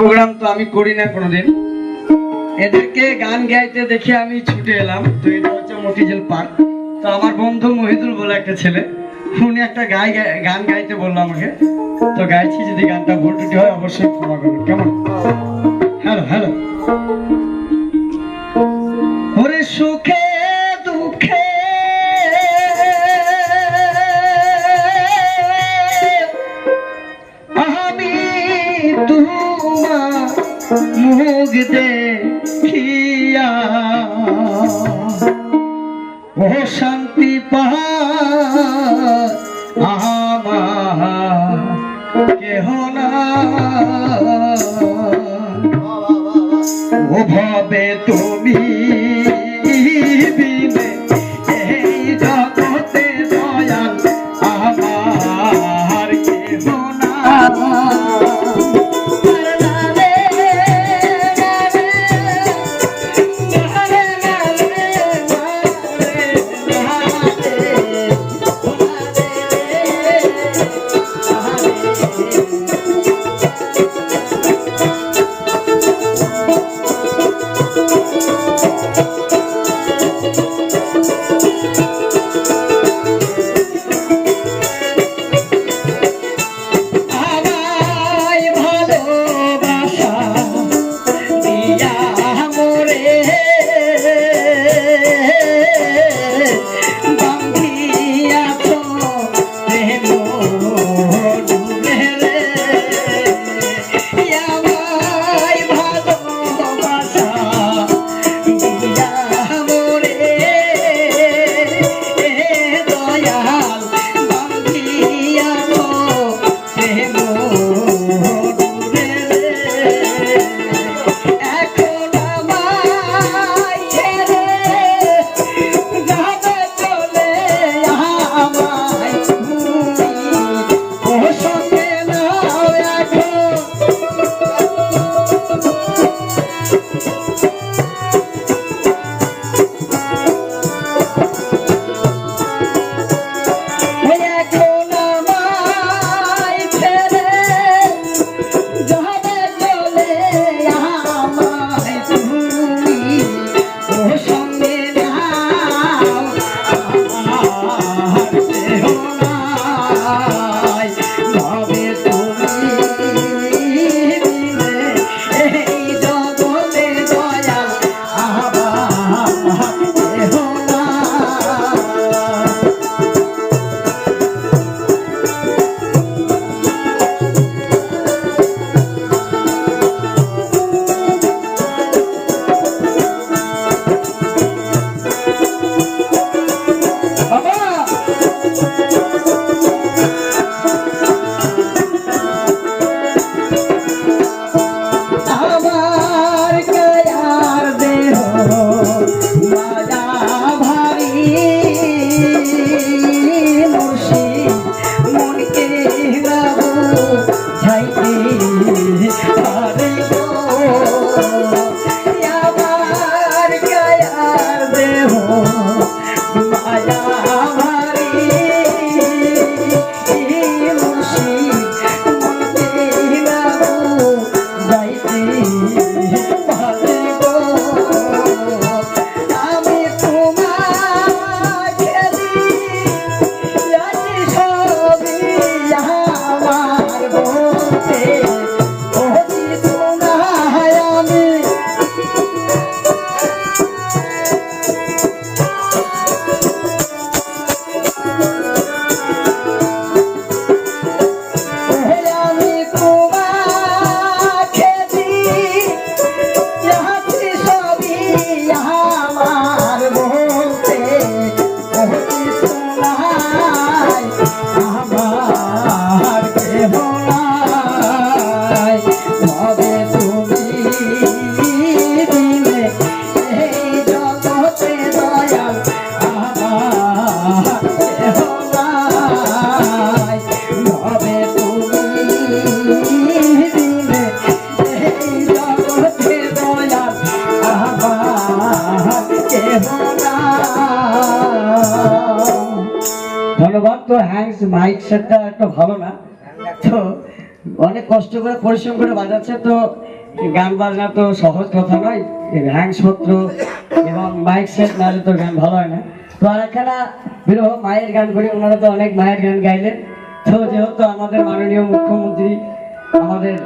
Programme তো আমি করি না কোনোদিন, এদেরকে গান গাইতে দেখে আমি ছুটে এলাম। তো এটা হচ্ছে মতিঝিল পার্ক। তো আমার বন্ধু মহিদুল বলে একটা ছেলে, উনি একটা গান গাইতে বললো আমাকে। তো গাইছি, যদি গানটা ভুল ত্রুটি হয় অবশ্যই ক্ষমা করবেন, কেমন? Hello hello. ওরে সুখে দুঃখে আমি তোমার মুখ দেখিয়া ও শান্তি পাহাড় আমার কেহ না, ও ভাবে তুমি বিনে এই জগতে দয়াল আমার কেহ না। ধন্যবাদ। তো হ্যান্ডস মাইক সেটটা একটু ভালো না, তো অনেক কষ্ট করে পরিশ্রম করে বাজাচ্ছে। তো গান বাজনা তো সহজ কথা নয়, হ্যাংসপত্র এবং মাইক সেট নাহলে তো গান ভালো হয় না। তো আর একখানা বিরহ মায়ের গান করি, ওনারা তো অনেক মায়ের গান গাইলেন। তো যেহেতু আমাদের মাননীয় মুখ্যমন্ত্রী আমাদের